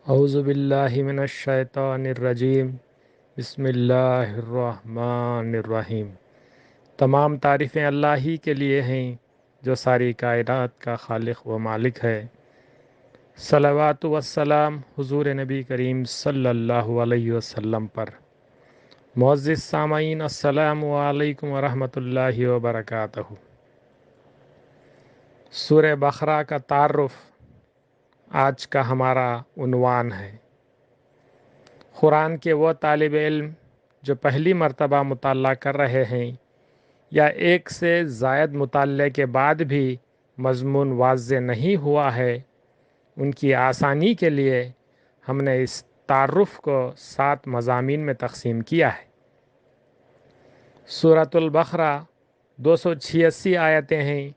اعوذ باللہ من الشیطان الرجیم بسم اللہ الرحمن الرحیم۔ تمام تعریفیں اللہ ہی کے لیے ہیں جو ساری کائنات کا خالق و مالک ہے۔ صلوات و السلام حضور نبی کریم صلی اللہ علیہ وسلم پر۔ معزز سامعین، السلام علیکم ورحمۃ اللہ وبرکاتہ۔ سورہ بقرہ کا تعارف آج کا ہمارا عنوان ہے۔ قرآن کے وہ طالب علم جو پہلی مرتبہ مطالعہ کر رہے ہیں یا ایک سے زائد مطالعے کے بعد بھی مضمون واضح نہیں ہوا ہے، ان کی آسانی کے لیے ہم نے اس تعارف کو 7 مضامین میں تقسیم کیا ہے۔ سورۃ البقرہ 286 آیتیں ہیں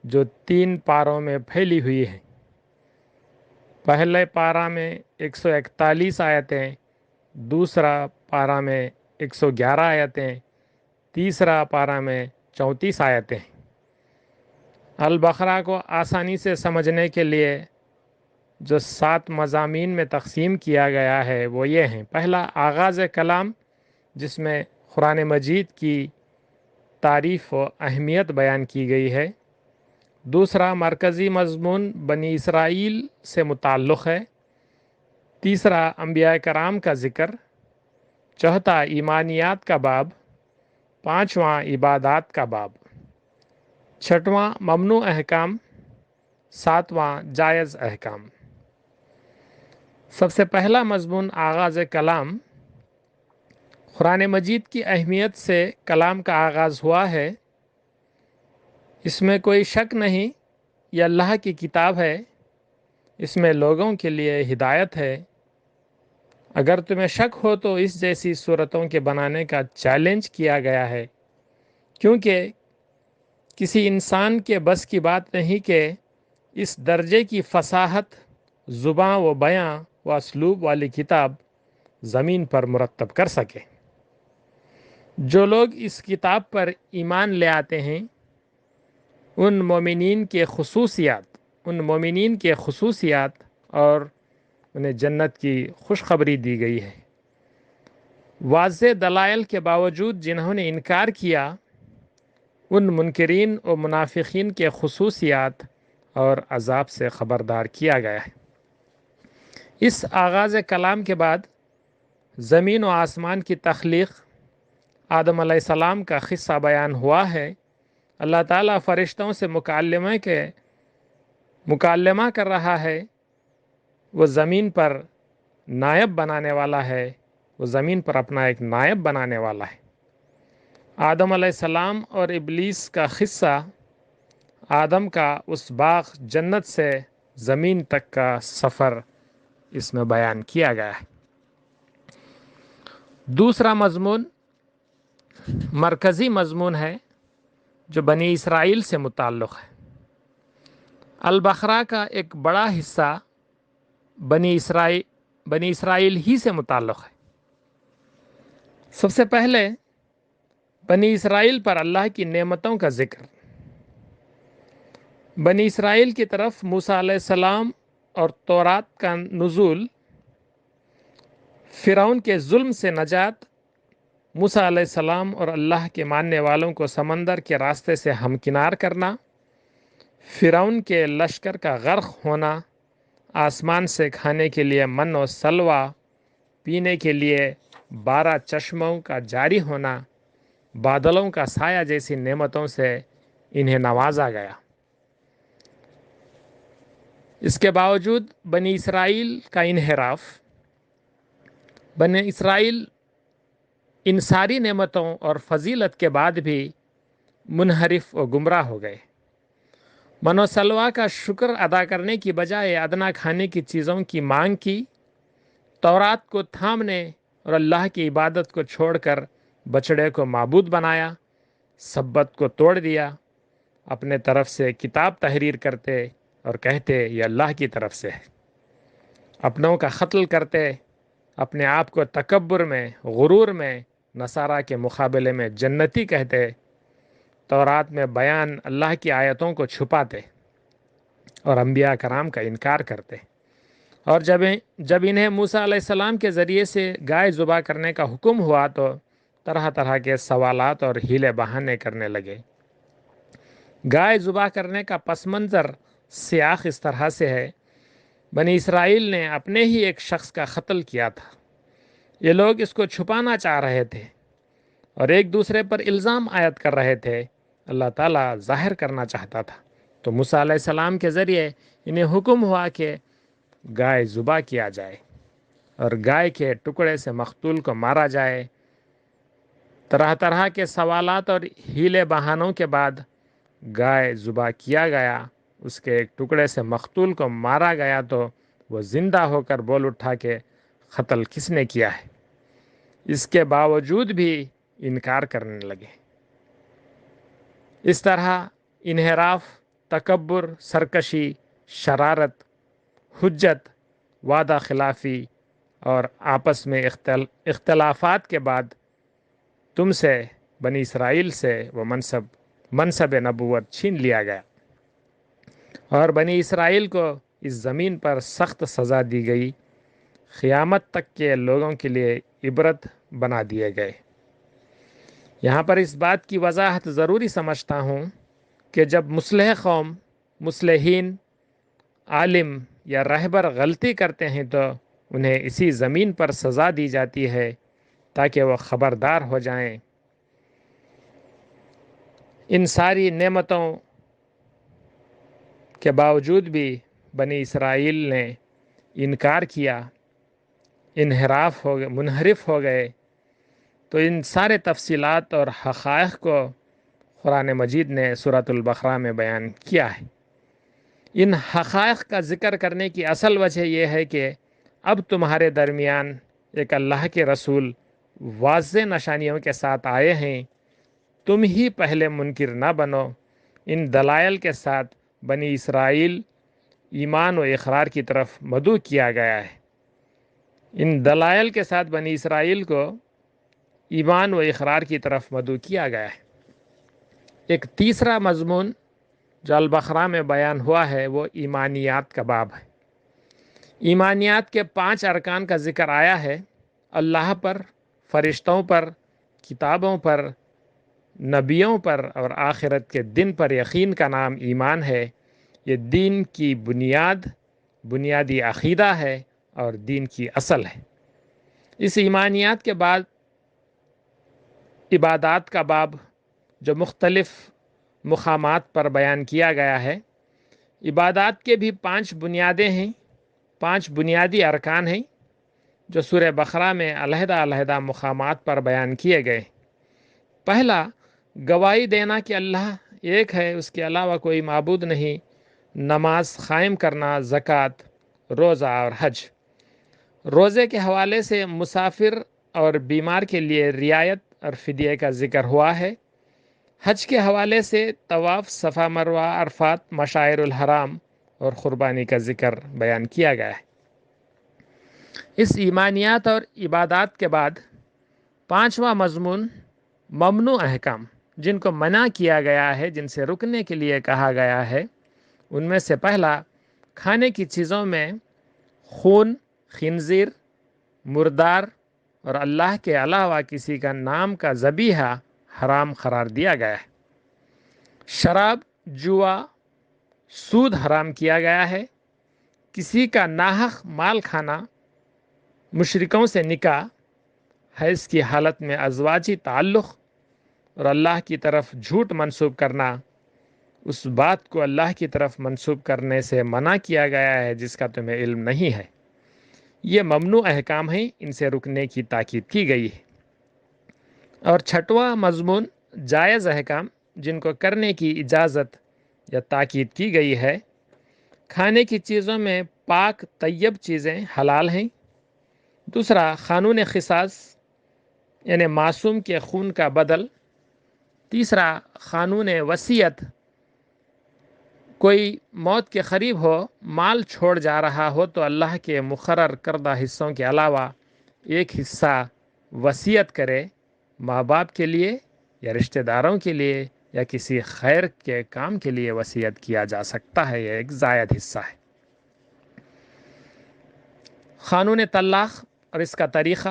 جو 3 پاروں میں پھیلی ہوئی ہیں۔ پہلے پارہ میں 141 آیتیں، دوسرا پارہ میں 111 آیتیں، تیسرا پارہ میں 34 آیتیں۔ البقرہ کو آسانی سے سمجھنے کے لیے جو 7 مضامین میں تقسیم کیا گیا ہے وہ یہ ہیں۔ پہلا، آغاز کلام، جس میں قرآن مجید کی تعریف و اہمیت بیان کی گئی ہے۔ دوسرا، مرکزی مضمون بنی اسرائیل سے متعلق ہے۔ تیسرا، انبیاء کرام کا ذکر۔ چوتھا، ایمانیات کا باب۔ پانچواں، عبادات کا باب۔ چھٹواں، ممنوع احکام۔ ساتواں، جائز احکام۔ سب سے پہلا مضمون آغاز کلام۔ قرآن مجید کی اہمیت سے کلام کا آغاز ہوا ہے، اس میں کوئی شک نہیں، یہ اللہ کی کتاب ہے، اس میں لوگوں کے لیے ہدایت ہے۔ اگر تمہیں شک ہو تو اس جیسی صورتوں کے بنانے کا چیلنج کیا گیا ہے، کیونکہ کسی انسان کے بس کی بات نہیں کہ اس درجے کی فصاحت، زباں و بیاں و اسلوب والی کتاب زمین پر مرتب کر سکے۔ جو لوگ اس کتاب پر ایمان لے آتے ہیں، ان مومنین کے خصوصیات اور انہیں جنت کی خوشخبری دی گئی ہے۔ واضح دلائل کے باوجود جنہوں نے انکار کیا، ان منکرین و منافقین کے خصوصیات اور عذاب سے خبردار کیا گیا ہے۔ اس آغاز کلام کے بعد زمین و آسمان کی تخلیق، آدم علیہ السلام کا قصہ بیان ہوا ہے۔ اللہ تعالیٰ فرشتوں سے مکالمہ کر رہا ہے، وہ زمین پر نائب بنانے والا ہے، وہ زمین پر اپنا ایک نائب بنانے والا ہے۔ آدم علیہ السلام اور ابلیس کا قصہ، آدم کا اس باغ جنت سے زمین تک کا سفر اس میں بیان کیا گیا ہے۔ دوسرا مضمون مرکزی مضمون ہے جو بنی اسرائیل سے متعلق ہے۔ البقرہ کا ایک بڑا حصہ بنی اسرائیل ہی سے متعلق ہے۔ سب سے پہلے بنی اسرائیل پر اللہ کی نعمتوں کا ذکر۔ بنی اسرائیل کی طرف موسیٰ علیہ السلام اور تورات کا نزول، فرعون کے ظلم سے نجات، موسیٰ علیہ السلام اور اللہ کے ماننے والوں کو سمندر کے راستے سے ہمکنار کرنا، فرعون کے لشکر کا غرق ہونا، آسمان سے کھانے کے لیے من و سلوہ، پینے کے لیے 12 چشموں کا جاری ہونا، بادلوں کا سایہ جیسی نعمتوں سے انہیں نوازا گیا۔ اس کے باوجود بنی اسرائیل کا انحراف، بنی اسرائیل ان ساری نعمتوں اور فضیلت کے بعد بھی منحرف و گمراہ ہو گئے۔ من و سلوہ کا شکر ادا کرنے کی بجائے ادنا کھانے کی چیزوں کی مانگ کی، تورات کو تھامنے اور اللہ کی عبادت کو چھوڑ کر بچڑے کو معبود بنایا، سبت کو توڑ دیا، اپنے طرف سے کتاب تحریر کرتے اور کہتے یہ اللہ کی طرف سے ہے، اپنوں کا قتل کرتے، اپنے آپ کو تکبر میں، غرور میں نصارہ کے مقابلے میں جنتی کہتے، تورات میں بیان اللہ کی آیتوں کو چھپاتے اور انبیاء کرام کا انکار کرتے۔ اور جب انہیں موسیٰ علیہ السلام کے ذریعے سے گائے ذبح کرنے کا حکم ہوا تو طرح طرح کے سوالات اور ہیلے بہانے کرنے لگے۔ گائے ذبح کرنے کا پس منظر سیاق اس طرح سے ہے: بنی اسرائیل نے اپنے ہی ایک شخص کا قتل کیا تھا۔ یہ لوگ اس کو چھپانا چاہ رہے تھے اور ایک دوسرے پر الزام عائد کر رہے تھے۔ اللہ تعالیٰ ظاہر کرنا چاہتا تھا، تو موسیٰ علیہ السلام کے ذریعے انہیں حکم ہوا کہ گائے ذبح کیا جائے اور گائے کے ٹکڑے سے مقتول کو مارا جائے۔ طرح طرح کے سوالات اور ہیلے بہانوں کے بعد گائے ذبح کیا گیا، اس کے ایک ٹکڑے سے مقتول کو مارا گیا تو وہ زندہ ہو کر بول اٹھا کہ قتل کس نے کیا ہے۔ اس کے باوجود بھی انکار کرنے لگے۔ اس طرح انحراف، تکبر، سرکشی، شرارت، حجت، وعدہ خلافی اور آپس میں اختلافات کے بعد تم سے، بنی اسرائیل سے، وہ منصب نبوت چھین لیا گیا اور بنی اسرائیل کو اس زمین پر سخت سزا دی گئی، قیامت تک کے لوگوں کے لیے عبرت بنا دیے گئے۔ یہاں پر اس بات کی وضاحت ضروری سمجھتا ہوں کہ جب مصلح قوم، مصلحین، عالم یا رہبر غلطی کرتے ہیں تو انہیں اسی زمین پر سزا دی جاتی ہے تاکہ وہ خبردار ہو جائیں۔ ان ساری نعمتوں کے باوجود بھی بنی اسرائیل نے انکار کیا، منحرف ہو گئے، تو ان سارے تفصیلات اور حقائق کو قرآن مجید نے سورۃ البقرہ میں بیان کیا ہے۔ ان حقائق کا ذکر کرنے کی اصل وجہ یہ ہے کہ اب تمہارے درمیان ایک اللہ کے رسول واضح نشانیوں کے ساتھ آئے ہیں، تم ہی پہلے منکر نہ بنو۔ ان دلائل کے ساتھ بنی اسرائیل ایمان و اقرار کی طرف مدعو کیا گیا ہے۔ ان دلائل کے ساتھ بنی اسرائیل کو ایمان و اقرار کی طرف مدعو کیا گیا ہے۔ ایک تیسرا مضمون جو البقرہ میں بیان ہوا ہے وہ ایمانیات کا باب ہے۔ ایمانیات کے 5 ارکان کا ذکر آیا ہے: اللہ پر، فرشتوں پر، کتابوں پر، نبیوں پر اور آخرت کے دن پر یقین کا نام ایمان ہے۔ یہ دین کی بنیادی عقیدہ ہے اور دین کی اصل ہے۔ اس ایمانیات کے بعد عبادات کا باب جو مختلف مقامات پر بیان کیا گیا ہے۔ عبادات کے بھی 5 بنیادیں ہیں، 5 بنیادی ارکان ہیں جو سورہ بقرہ میں علیحدہ مقامات پر بیان کیے گئے۔ پہلا، گواہی دینا کہ اللہ ایک ہے، اس کے علاوہ کوئی معبود نہیں، نماز قائم کرنا، زکوٰۃ، روزہ اور حج۔ روزے کے حوالے سے مسافر اور بیمار کے لیے رعایت اور فدیے کا ذکر ہوا ہے۔ حج کے حوالے سے طواف، صفا مروہ، عرفات، مشاعر الحرام اور قربانی کا ذکر بیان کیا گیا ہے۔ اس ایمانیات اور عبادات کے بعد 5واں مضمون ممنوع احکام، جن کو منع کیا گیا ہے، جن سے رکنے کے لیے کہا گیا ہے۔ ان میں سے پہلا، کھانے کی چیزوں میں خون، خنزیر، مردار اور اللہ کے علاوہ کسی کا نام کا ذبیحہ حرام قرار دیا گیا ہے۔ شراب، جوا، سود حرام کیا گیا ہے۔ کسی کا ناحق مال کھانا، مشرکوں سے نکاح، حیض کی حالت میں ازواجی تعلق اور اللہ کی طرف جھوٹ منسوب کرنا، اس بات کو اللہ کی طرف منسوب کرنے سے منع کیا گیا ہے جس کا تمہیں علم نہیں ہے۔ یہ ممنوع احکام ہیں، ان سے رکنے کی تاکید کی گئی ہے۔ اور 6واں مضمون جائز احکام، جن کو کرنے کی اجازت یا تاکید کی گئی ہے۔ کھانے کی چیزوں میں پاک طیب چیزیں حلال ہیں۔ دوسرا، قانون قصاص یعنی معصوم کے خون کا بدل۔ تیسرا، قانون وصیت، کوئی موت کے قریب ہو، مال چھوڑ جا رہا ہو تو اللہ کے مقرر کردہ حصوں کے علاوہ ایک حصہ وصیت کرے، ماں باپ کے لیے یا رشتہ داروں کے لیے یا کسی خیر کے کام کے لیے وصیت کیا جا سکتا ہے، یہ ایک زائد حصہ ہے۔ قانون طلاق اور اس کا طریقہ،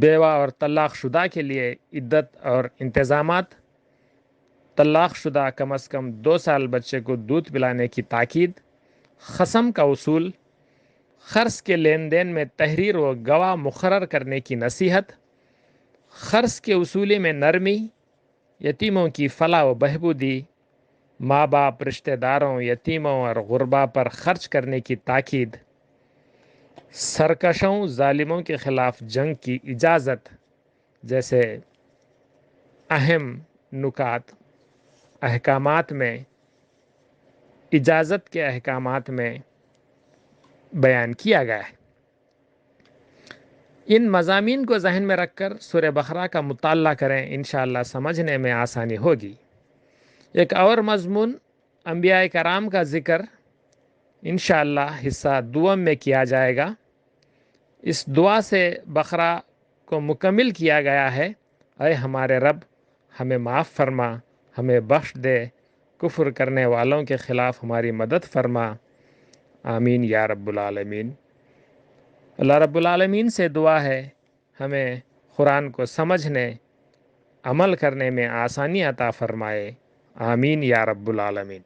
بیوہ اور طلاق شدہ کے لیے عدت اور انتظامات، طلاق شدہ کم از کم 2 سال بچے کو دودھ پلانے کی تاکید، قسم کا اصول، قرض کے لین دین میں تحریر و گواہ مقرر کرنے کی نصیحت، قرض کے اصولی میں نرمی، یتیموں کی فلاح و بہبودی، ماں باپ، رشتہ داروں، یتیموں اور غربا پر خرچ کرنے کی تاکید، سرکشوں ظالموں کے خلاف جنگ کی اجازت جیسے اہم نکات احکامات میں، اجازت کے احکامات میں بیان کیا گیا ہے۔ ان مضامین کو ذہن میں رکھ کر سورہ بقرہ کا مطالعہ کریں، انشاءاللہ سمجھنے میں آسانی ہوگی۔ ایک اور مضمون انبیاء کرام کا ذکر انشاءاللہ حصہ دوم میں کیا جائے گا۔ اس دعا سے بقرہ کو مکمل کیا گیا ہے: اے ہمارے رب، ہمیں معاف فرما، ہمیں بخش دے، کفر کرنے والوں کے خلاف ہماری مدد فرما، آمین یا رب العالمین۔ اللہ رب العالمین سے دعا ہے ہمیں قرآن کو سمجھنے، عمل کرنے میں آسانی عطا فرمائے، آمین یا رب العالمین۔